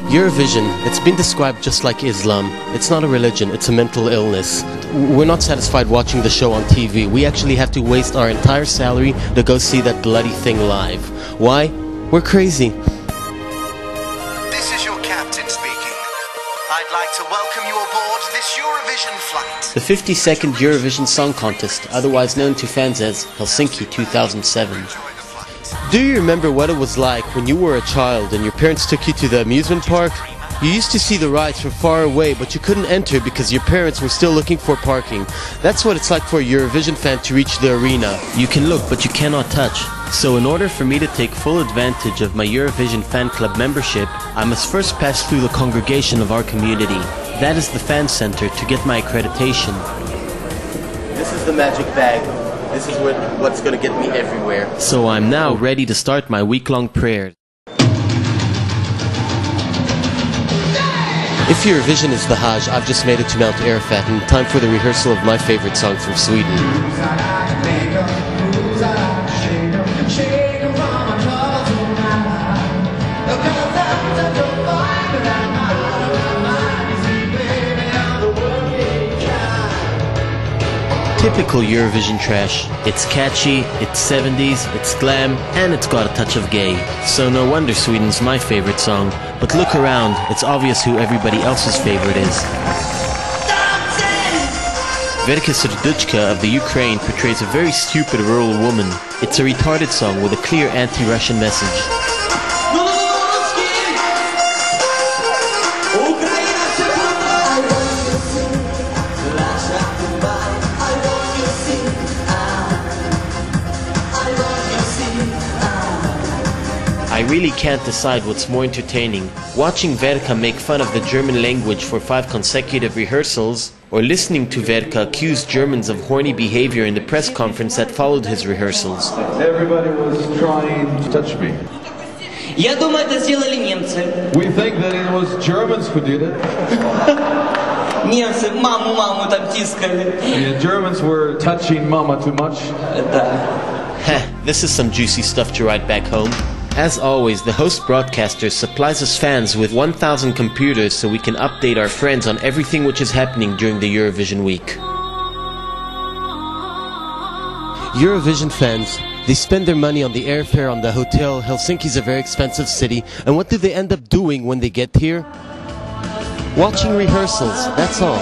Eurovision, it's been described just like Islam. It's not a religion, it's a mental illness. We're not satisfied watching the show on TV. We actually have to waste our entire salary to go see that bloody thing live. Why? We're crazy. This is your captain speaking. I'd like to welcome you aboard this Eurovision flight. The 52nd Eurovision Song Contest, otherwise known to fans as Helsinki 2007. Do you remember what it was like when you were a child and your parents took you to the amusement park? You used to see the rides from far away, but you couldn't enter because your parents were still looking for parking. That's what it's like for a Eurovision fan to reach the arena. You can look, but you cannot touch. So in order for me to take full advantage of my Eurovision fan club membership, I must first pass through the congregation of our community. That is the fan center to get my accreditation. This is the magic bag. This is what's going to get me everywhere. So I'm now ready to start my week-long prayer. If Eurovision is the Hajj, I've just made it to Mount Arafat, and time for the rehearsal of my favorite song from Sweden. Typical Eurovision trash. It's catchy, it's 70s, it's glam, and it's got a touch of gay. So no wonder Sweden's my favorite song. But look around, it's obvious who everybody else's favorite is. Verka Serduchka of the Ukraine portrays a very stupid rural woman. It's a retarded song with a clear anti-Russian message. I really can't decide what's more entertaining, watching Verka make fun of the German language for 5 consecutive rehearsals, or listening to Verka accuse Germans of horny behavior in the press conference that followed his rehearsals. Everybody was trying to touch me. Я думаю, это сделали немцы. We think that it was Germans who did it. Немцы маму там тискали. The Germans were touching mama too much. Heh, this is some juicy stuff to write back home. As always, the host broadcaster supplies us fans with 1,000 computers so we can update our friends on everything which is happening during the Eurovision week. Eurovision fans, they spend their money on the airfare, on the hotel. Helsinki's a very expensive city. And what do they end up doing when they get here? Watching rehearsals, that's all.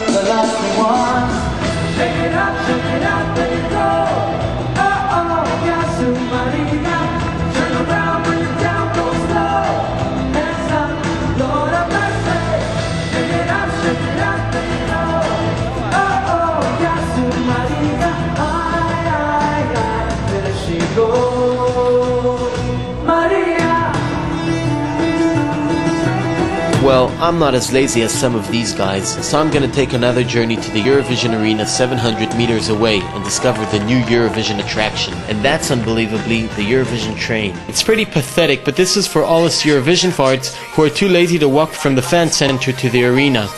Well, I'm not as lazy as some of these guys, so I'm gonna take another journey to the Eurovision arena 700 meters away and discover the new Eurovision attraction. And that's unbelievably the Eurovision train. It's pretty pathetic, but this is for all us Eurovision farts who are too lazy to walk from the fan center to the arena.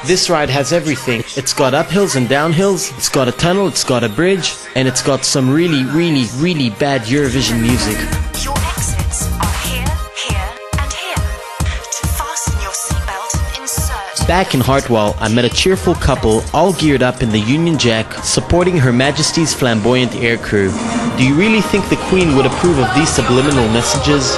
This ride has everything. It's got uphills and downhills, it's got a tunnel, it's got a bridge, and it's got some really bad Eurovision music. Your exits are here, and here. To fasten your seatbelt, insert. Back in Hartwall, I met a cheerful couple, all geared up in the Union Jack, supporting Her Majesty's flamboyant aircrew. Do you really think the Queen would approve of these subliminal messages?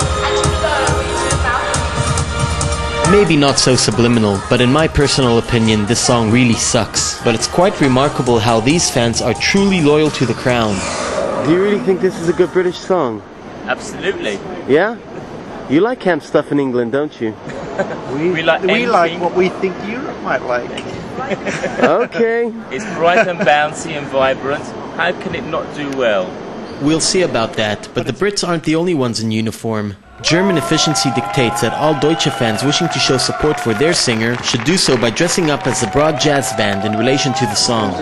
Maybe not so subliminal, but in my personal opinion, this song really sucks. But it's quite remarkable how these fans are truly loyal to the crown. Do you really think this is a good British song? Absolutely. Yeah? You like camp stuff in England, don't you? We like what we think Europe might like. Okay. It's bright and bouncy and vibrant. How can it not do well? We'll see about that, but the Brits aren't the only ones in uniform. German efficiency dictates that all Deutsche fans wishing to show support for their singer should do so by dressing up as a broad jazz band in relation to the song.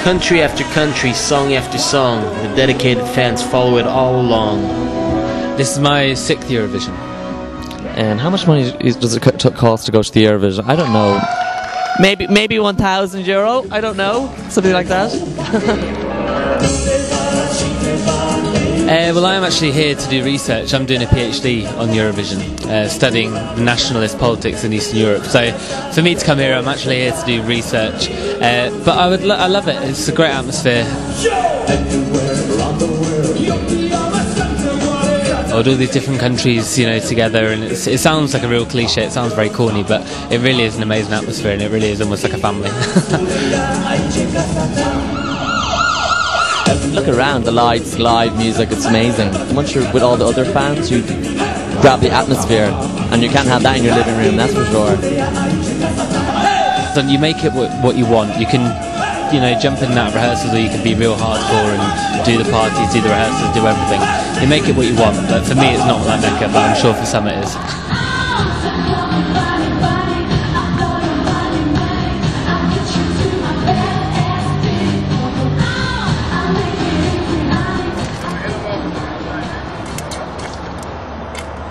Country after country, song after song, the dedicated fans follow it all along. This is my 6th Eurovision. And how much money does it cost to go to the Eurovision? I don't know. maybe €1,000. I don't know, something like that. Well, I'm actually here to do research. I'm doing a PhD on Eurovision, studying nationalist politics in Eastern Europe. So, for me to come here, I'm actually here to do research. But I love it. It's a great atmosphere. All these different countries, you know, together, and it sounds like a real cliche. It sounds very corny, but it really is an amazing atmosphere, and it really is almost like a family. Look around, the lights, live music, it's amazing. Once you're with all the other fans, you grab the atmosphere, and you can't have that in your living room, that's for sure. So you make it what you want. You can, you know, jump in and out of rehearsals, or you can be real hardcore and do the parties, do the rehearsals, do everything. You make it what you want, but for me it's not like Mecca, but I'm sure for some it is.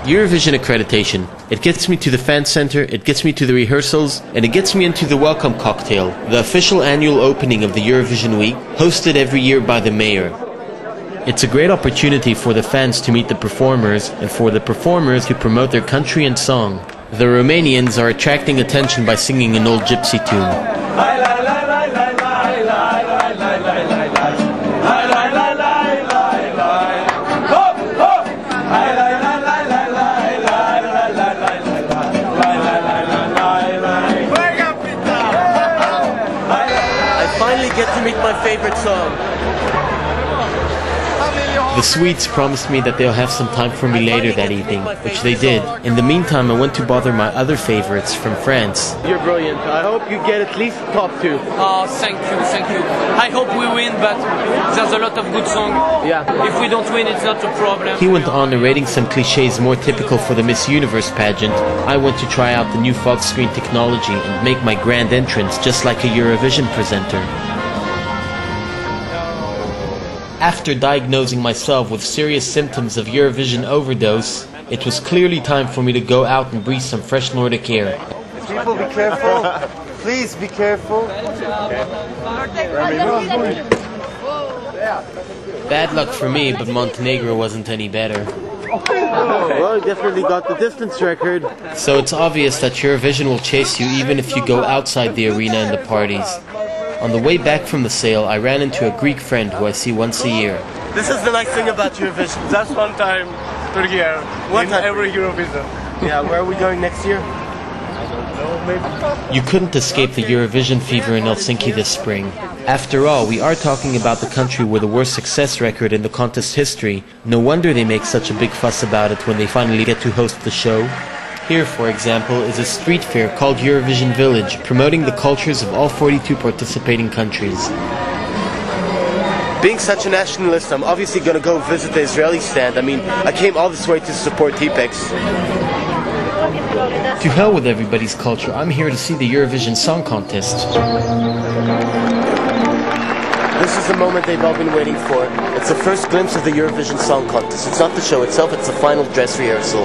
Eurovision accreditation. It gets me to the fan center, it gets me to the rehearsals, and it gets me into the welcome cocktail, the official annual opening of the Eurovision week, hosted every year by the mayor. It's a great opportunity for the fans to meet the performers, and for the performers to promote their country and song. The Romanians are attracting attention by singing an old gypsy tune. Get to meet my favorite song. The Swedes promised me that they'll have some time for me later that evening, which they did. In the meantime, I went to bother my other favorites from France. You're brilliant. I hope you get at least top 2. Oh, thank you. I hope we win, but there's a lot of good songs. Yeah. If we don't win, it's not a problem. He went on narrating some cliches more typical for the Miss Universe pageant. I went to try out the new fog screen technology and make my grand entrance just like a Eurovision presenter. After diagnosing myself with serious symptoms of Eurovision overdose, it was clearly time for me to go out and breathe some fresh Nordic air. People, be careful. Please be careful. Bad luck for me, but Montenegro wasn't any better. Well, you definitely got the distance record. So it's obvious that Eurovision will chase you even if you go outside the arena and the parties. On the way back from the sale, I ran into a Greek friend who I see once a year. This is the nice thing about Eurovision. Just one time per year, every Eurovision. Yeah, where are we going next year? I don't know, maybe. You couldn't escape the Eurovision fever in Helsinki this spring. After all, we are talking about the country with the worst success record in the contest history. No wonder they make such a big fuss about it when they finally get to host the show. Here, for example, is a street fair called Eurovision Village, promoting the cultures of all 42 participating countries. Being such a nationalist, I'm obviously going to go visit the Israeli stand. I mean, I came all this way to support T-Pex. To hell with everybody's culture, I'm here to see the Eurovision Song Contest. This is the moment they've all been waiting for. It's the first glimpse of the Eurovision Song Contest. It's not the show itself, it's the final dress rehearsal.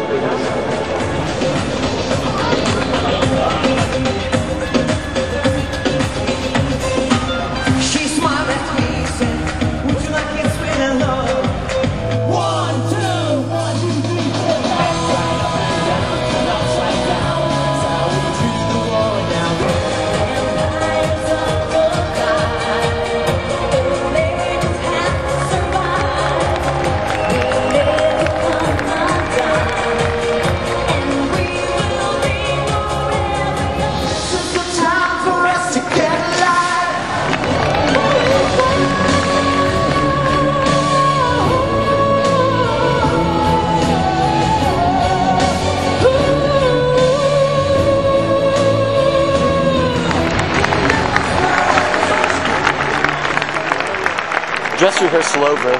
Dress rehearsal over.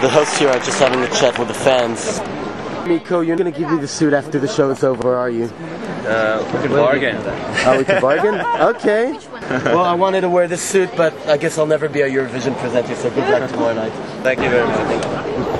The hosts here are just having a chat with the fans. Miko, you're going to give me the suit after the show is over, are you? We could bargain. Oh, we could bargain? Okay. Well, I wanted to wear this suit, but I guess I'll never be a Eurovision presenter, so good luck tomorrow night. Thank you very much.